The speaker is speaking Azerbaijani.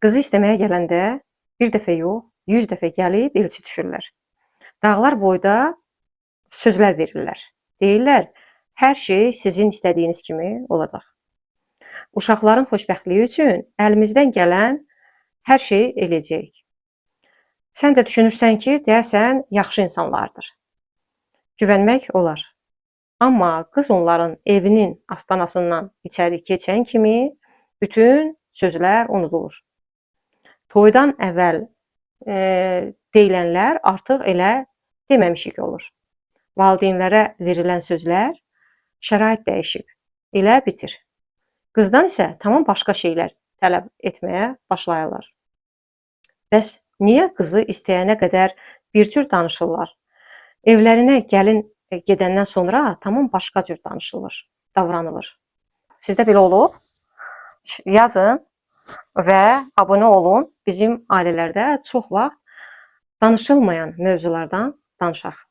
Qızı istəməyə gələndə bir dəfə yox, 100 dəfə gəlib elçi düşürlər. Dağlar boyda sözlər verirlər. Deyirlər, hər şey sizin istədiyiniz kimi olacaq. Uşaqların xoşbəxtliyi üçün əlimizdən gələn hər şeyi eləyəcəyik. Sən də düşünürsən ki, deyəsən, yaxşı insanlardır. Güvənmək olar. Amma qız onların evinin astanasından içəri keçən kimi bütün sözlər unudulur. Toydan əvvəl deyilənlər artıq elə deməmişik olur. Valideynlərə verilən sözlər şərait dəyişib, elə bitir. Qızdan isə tamam başqa şeylər tələb etməyə başlayırlar. Bəs niyə qızı istəyənə qədər bir cür danışırlar? Evlərinə gəlin gedəndən sonra tamam başqa cür danışılır, davranılır. Sizdə belə olub? Yazın və abunə olun. Bizim ailələrdə çox vaxt danışılmayan mövzulardan danışaq.